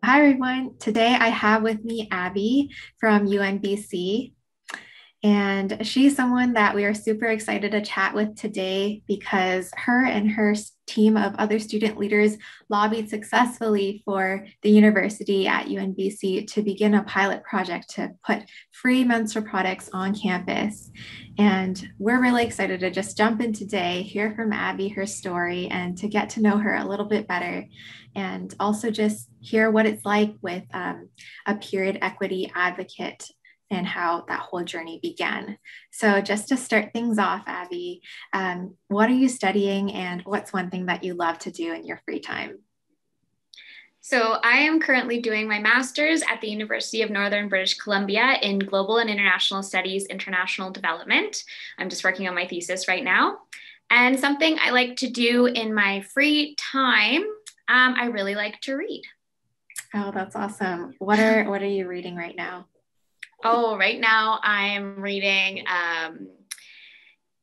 Hi, everyone. Today I have with me Abby from UNBC, and she's someone that we are super excited to chat with today because her and her team of other student leaders lobbied successfully for the university at UNBC to begin a pilot project to put free menstrual products on campus. And we're really excited to just jump in today, hear from Abby, her story, and to get to know her a little bit better. And also just hear what it's like with a period equity advocate and how that whole journey began. So just to start things off, Abby, what are you studying and what's one thing that you love to do in your free time? So I am currently doing my master's at the University of Northern British Columbia in Global and International Studies, International Development. I'm just working on my thesis right now. And something I like to do in my free time, I really like to read. Oh, that's awesome. What are you reading right now? Oh, right now I'm reading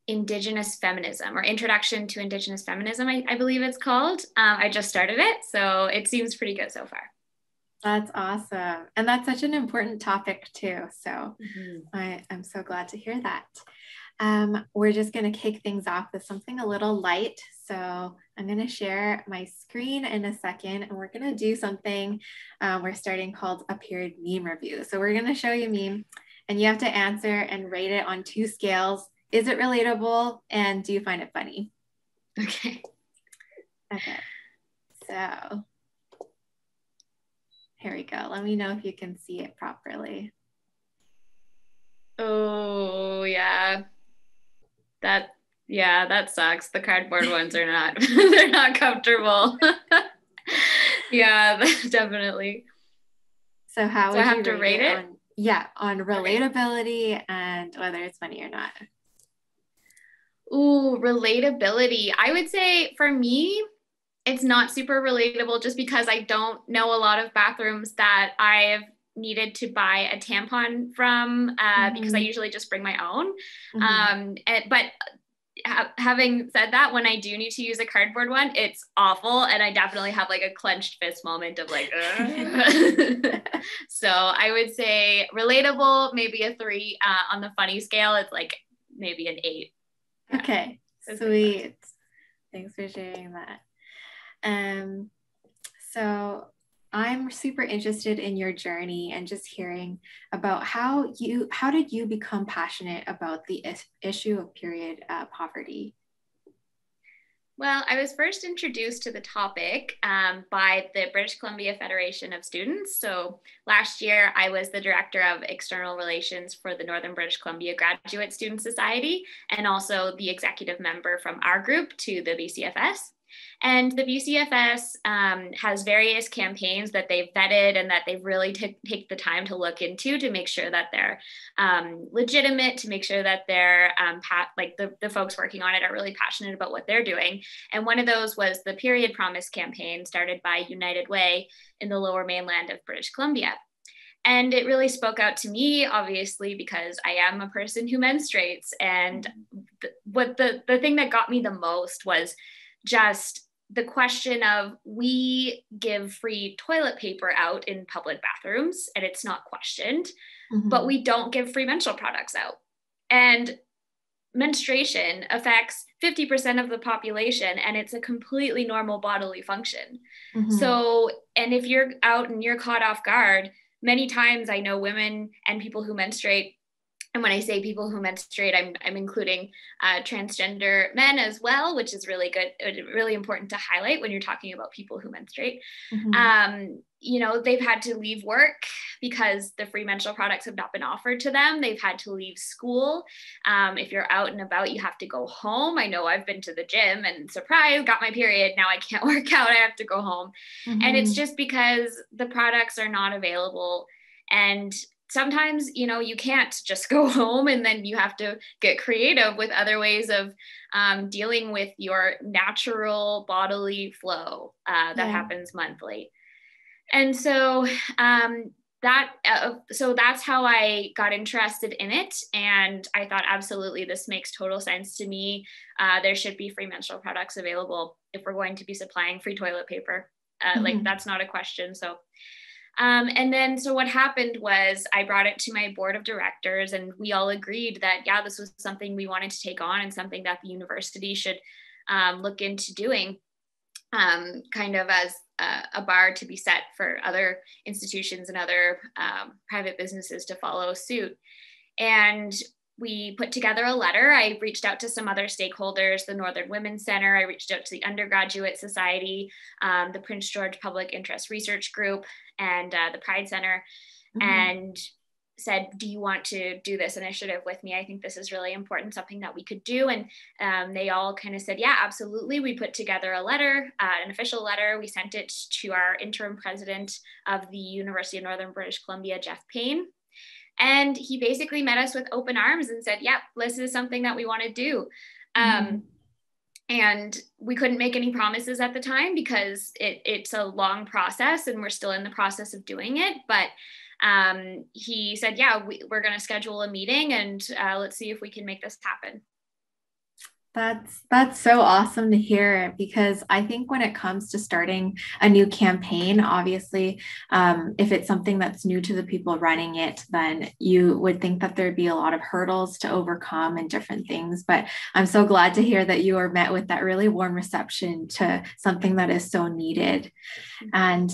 Indigenous Feminism or Introduction to Indigenous Feminism, I believe it's called. I just started it, so it seems pretty good so far. That's awesome. And that's such an important topic too. So Mhm. I'm so glad to hear that. We're just going to kick things off with something a little light. So I'm going to share my screen in a second and we're going to do something we're starting called a period meme review. So we're going to show you a meme and you have to answer and rate it on two scales. Is it relatable and do you find it funny? Okay. Okay. So here we go. Let me know if you can see it properly. Oh, yeah. That sucks. The cardboard ones are not they're not comfortable. Yeah, definitely. So how So I would have you to rate rate it it? on, yeah, on Okay. relatability and whether it's funny or not? Ooh, relatability. I would say for me, it's not super relatable just because I don't know a lot of bathrooms that I've needed to buy a tampon from because I Mm-hmm, usually just bring my own. mm-hmm. But having said that, when I do need to use a cardboard one, it's awful. And I definitely have like a clenched fist moment of like, so I would say relatable, maybe a three. On the funny scale, it's like maybe an eight. Yeah, Okay, it's pretty funny. sweet. Thanks for sharing that. Um, so I'm super interested in your journey and just hearing about how did you become passionate about the issue of period poverty? Well, I was first introduced to the topic by the British Columbia Federation of Students. So last year, I was the director of external relations for the Northern British Columbia Graduate Students Society and also the executive member from our group to the BCFS. And the BCFS has various campaigns that they've vetted and that they've really take the time to look into to make sure that they're legitimate, to make sure that they're like the folks working on it are really passionate about what they're doing. And one of those was the Period Promise campaign started by United Way in the lower mainland of British Columbia. And it really spoke out to me, obviously, because I am a person who menstruates. And the thing that got me the most was just the question of we give free toilet paper out in public bathrooms and it's not questioned, but Mm-hmm, we don't give free menstrual products out. And menstruation affects 50% of the population and it's a completely normal bodily function. mm-hmm. So, and if you're out and you're caught off guard, many times I know women and people who menstruate, and when I say people who menstruate, I'm including transgender men as well, which is really good, really important to highlight when you're talking about people who menstruate. Mm-hmm. They've had to leave work because the free menstrual products have not been offered to them. They've had to leave school. If you're out and about, you have to go home. I know I've been to the gym and surprise, got my period. Now I can't work out. I have to go home. And it's Mm-hmm. just because the products are not available. And sometimes you can't just go home and then you have to get creative with other ways of dealing with your natural bodily flow that Yeah. happens monthly. And so so that's how I got interested in it, and I thought absolutely this makes total sense to me. There should be free menstrual products available if we're going to be supplying free toilet paper. Like Mm-hmm. that's not a question. So And then, so what happened was I brought it to my board of directors, and we all agreed that, yeah, this was something we wanted to take on and something that the university should look into doing, kind of as a bar to be set for other institutions and other private businesses to follow suit. And we put together a letter. I reached out to some other stakeholders, the Northern Women's Center. I reached out to the Undergraduate Society, the Prince George Public Interest Research Group, and the Pride Center, and said, do you want to do this initiative with me? I think this is really important, something that we could do. And they all kind of said, yeah, absolutely. We put together a letter, an official letter. We sent it to our interim president of the University of Northern British Columbia, Jeff Payne. And he basically met us with open arms and said, yeah, this is something that we want to do. And we couldn't make any promises at the time because it's a long process and we're still in the process of doing it. But he said, yeah, we're going to schedule a meeting and let's see if we can make this happen. That's so awesome to hear, because I think when it comes to starting a new campaign, obviously, if it's something that's new to the people running it, then you would think that there'd be a lot of hurdles to overcome and different things. But I'm so glad to hear that you were met with that really warm reception to something that is so needed. And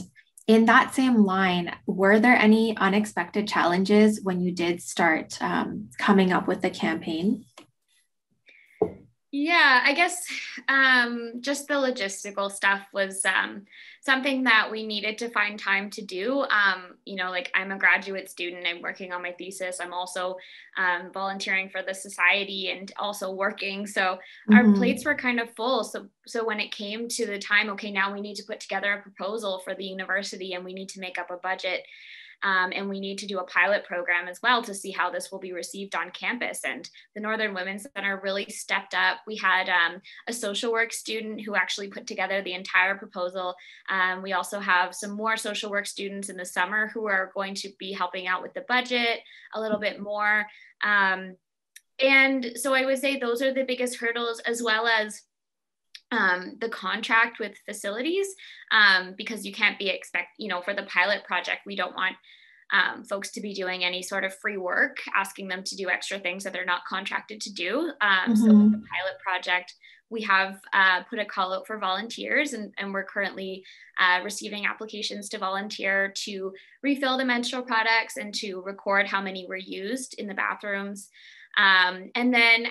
in that same line, were there any unexpected challenges when you did start coming up with the campaign? Yeah, I guess just the logistical stuff was something that we needed to find time to do. Like I'm a graduate student, I'm working on my thesis. I'm also volunteering for the society and also working. So our plates were kind of full. So when it came to the time, okay, now we need to put together a proposal for the university and we need to make up a budget. And we need to do a pilot program as well to see how this will be received on campus. And the Northern Women's Center really stepped up. We had a social work student who actually put together the entire proposal. We also have some more social work students in the summer who are going to be helping out with the budget a little bit more. And so I would say those are the biggest hurdles, as well as the contract with facilities, because you can't be for the pilot project, we don't want folks to be doing any sort of free work, asking them to do extra things that they're not contracted to do. So with the pilot project, we have put a call out for volunteers, and we're currently receiving applications to volunteer to refill the menstrual products and to record how many were used in the bathrooms. And then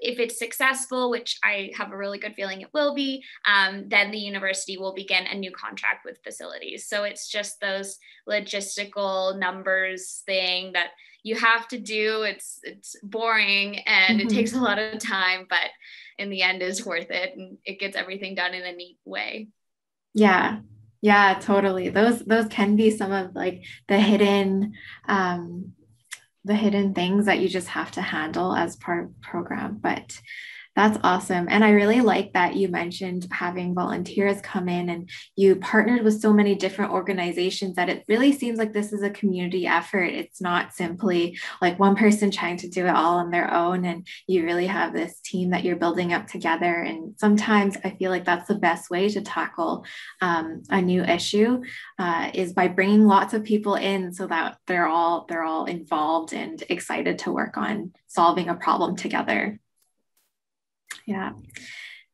if it's successful, which I have a really good feeling it will be, then the university will begin a new contract with facilities. So it's just those logistical numbers thing that you have to do. It's boring and it takes a lot of time, but in the end is worth it, and it gets everything done in a neat way. Yeah, totally. Those can be some of like the hidden things that you just have to handle as part of the program. But that's awesome. And I really like that you mentioned having volunteers come in, and you partnered with so many different organizations that it really seems like this is a community effort. It's not simply like one person trying to do it all on their own, and you really have this team that you're building up together. And sometimes I feel like that's the best way to tackle a new issue, is by bringing lots of people in so that they're all involved and excited to work on solving a problem together. Yeah.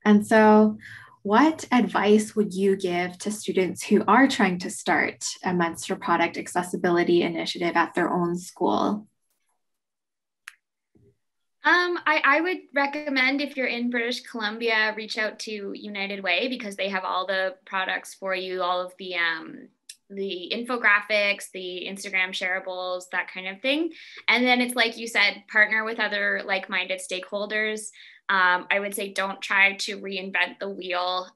And so what advice would you give to students who are trying to start a menstrual product accessibility initiative at their own school? I would recommend, if you're in British Columbia, reach out to United Way, because they have all the products for you, all of the infographics, the Instagram shareables, that kind of thing. And then it's like you said, partner with other like-minded stakeholders. I would say don't try to reinvent the wheel.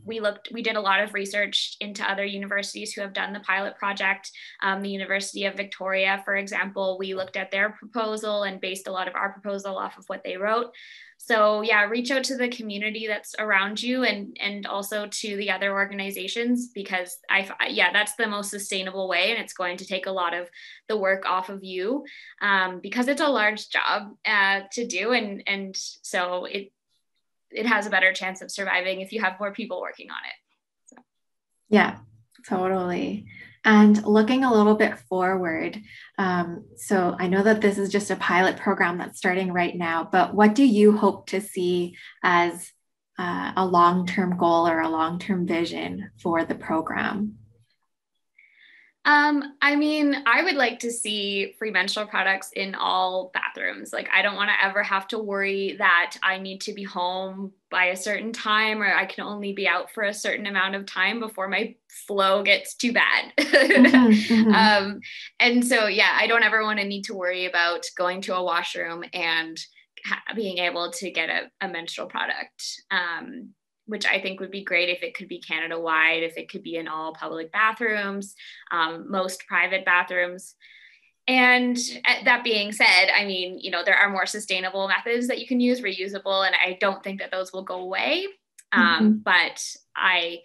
We did a lot of research into other universities who have done the pilot project. The University of Victoria, for example, we looked at their proposal and based a lot of our proposal off of what they wrote. So yeah, reach out to the community that's around you, and also to the other organizations, because that's the most sustainable way, and it's going to take a lot of the work off of you, because it's a large job to do, and so it has a better chance of surviving if you have more people working on it. So. Yeah, totally. And looking a little bit forward, so I know that this is just a pilot program that's starting right now, but what do you hope to see as a long-term goal or a long-term vision for the program? I mean, I would like to see free menstrual products in all bathrooms. Like, I don't want to ever have to worry that I need to be home by a certain time or I can only be out for a certain amount of time before my flow gets too bad. Mm-hmm, mm-hmm. And so, yeah, I don't ever want to need to worry about going to a washroom and being able to get a menstrual product. Which I think would be great if it could be Canada wide, if it could be in all public bathrooms, most private bathrooms. And that being said, I mean, you know, there are more sustainable methods that you can use, reusable, and I don't think that those will go away. Mm-hmm. But I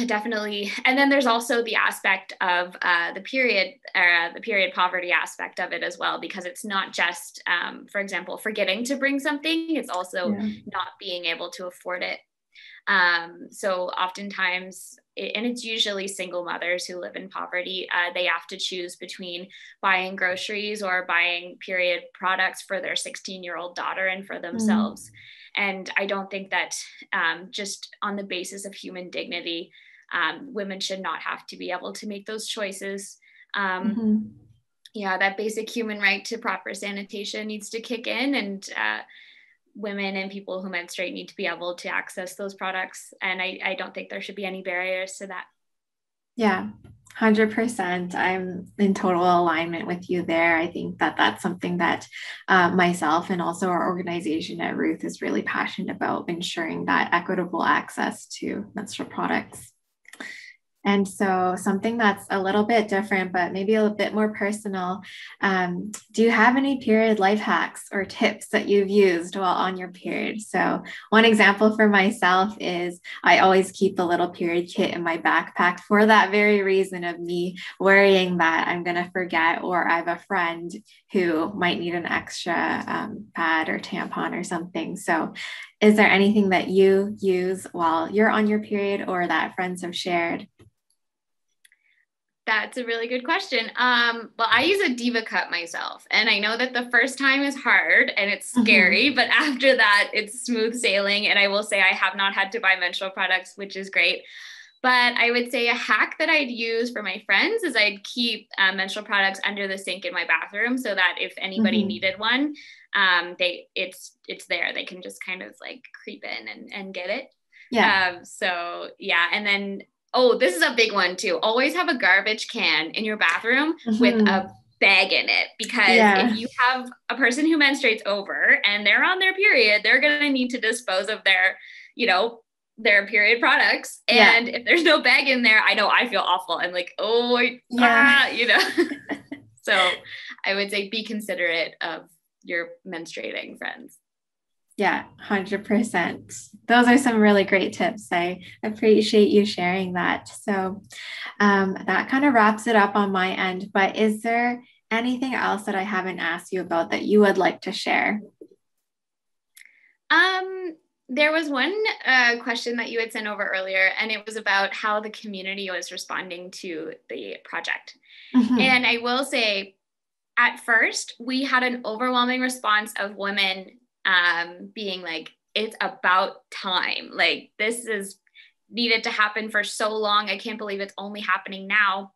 definitely, and then there's also the aspect of the period poverty aspect of it as well, because it's not just, for example, forgetting to bring something, it's also Yeah. not being able to afford it. So oftentimes, and it's usually single mothers who live in poverty, they have to choose between buying groceries or buying period products for their 16-year-old daughter and for Mm-hmm. themselves. And I don't think that just on the basis of human dignity, women should not have to be able to make those choices. Mm-hmm. Yeah, that basic human right to proper sanitation needs to kick in, and women and people who menstruate need to be able to access those products. And I don't think there should be any barriers to that. Yeah, 100%. I'm in total alignment with you there. I think that that's something that myself and also our organization at Ruth is really passionate about, ensuring that equitable access to menstrual products. And so, something that's a little bit different, but maybe a little bit more personal. Do you have any period life hacks or tips that you've used while on your period? So, one example for myself is I always keep a little period kit in my backpack for that very reason of me worrying that I'm going to forget, or I have a friend who might need an extra pad or tampon or something. So, is there anything that you use while you're on your period or that friends have shared? That's a really good question. Well, I use a Diva cup myself, and I know that the first time is hard and it's Mhm. scary, but after that, it's smooth sailing. And I will say I have not had to buy menstrual products, which is great. But I would say a hack that I'd use for my friends is I'd keep menstrual products under the sink in my bathroom so that if anybody Mhm. needed one, it's there. They can just kind of like creep in and get it. Yeah. So yeah, and then oh, this is a big one too. Always have a garbage can in your bathroom with Mhm. a bag in it, because if Yeah. you have a person who menstruates over and they're on their period, they're going to need to dispose of their, you know, their period products. Yeah. And if there's no bag in there, I know I feel awful. I'm like, oh, Yeah. you know. So I would say be considerate of your menstruating friends. Yeah, 100%. Those are some really great tips. I appreciate you sharing that. So, that kind of wraps it up on my end. But is there anything else that I haven't asked you about that you would like to share? There was one question that you had sent over earlier, and it was about how the community was responding to the project. Mhm. And I will say, at first, we had an overwhelming response of women being like, it's about time. Like, this is needed to happen for so long. I can't believe it's only happening now.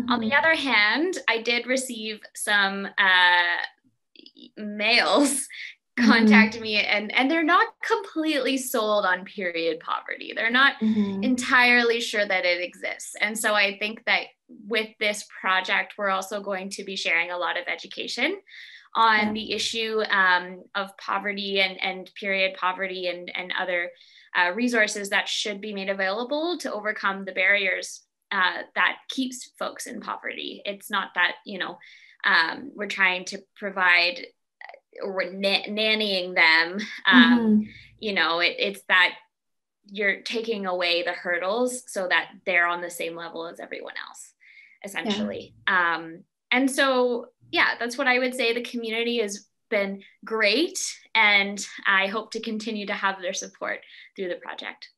On the Mhm. other hand, I did receive some males Mhm. contact me, and they're not completely sold on period poverty. They're not Mhm. entirely sure that it exists. And so I think that with this project, we're also going to be sharing a lot of education on Yeah. the issue of poverty and period poverty and other resources that should be made available to overcome the barriers that keeps folks in poverty. It's not that, you know, we're trying to provide or nannying them. Mhm. You know, it's that you're taking away the hurdles so that they're on the same level as everyone else, Yeah. essentially. And so, yeah, that's what I would say. The community has been great, and I hope to continue to have their support through the project.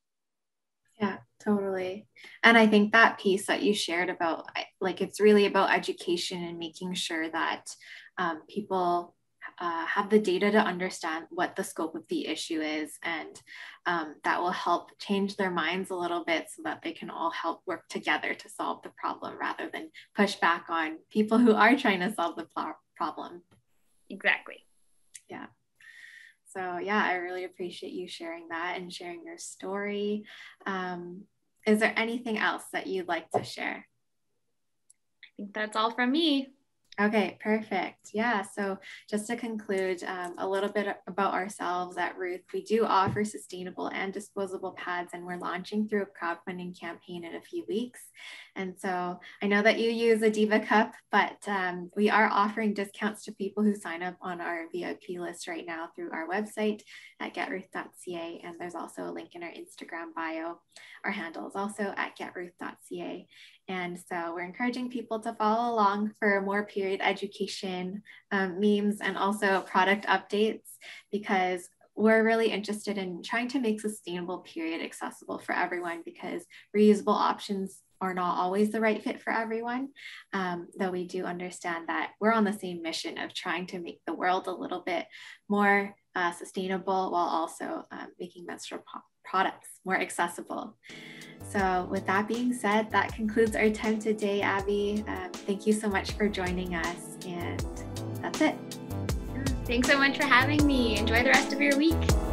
Yeah. Totally. And I think that piece that you shared about, like, it's really about education and making sure that people have the data to understand what the scope of the issue is. And that will help change their minds a little bit so that they can all help work together to solve the problem rather than push back on people who are trying to solve the problem. Exactly. Yeah. So yeah, I really appreciate you sharing that and sharing your story. Is there anything else that you'd like to share? I think that's all from me. Okay, perfect. Yeah, so just to conclude a little bit about ourselves at Ruth, we do offer sustainable and disposable pads, and we're launching through a crowdfunding campaign in a few weeks. And so I know that you use a Diva Cup, but we are offering discounts to people who sign up on our VIP list right now through our website at getruth.ca. And there's also a link in our Instagram bio. Our handle is also at getruth.ca. And so we're encouraging people to follow along for more period education, memes, and also product updates, because we're really interested in trying to make sustainable period accessible for everyone, because reusable options are not always the right fit for everyone, though we do understand that we're on the same mission of trying to make the world a little bit more sustainable while also making menstrual products more accessible. So with that being said, that concludes our time today, Abby. Thank you so much for joining us, and that's it. Thanks so much for having me. Enjoy the rest of your week.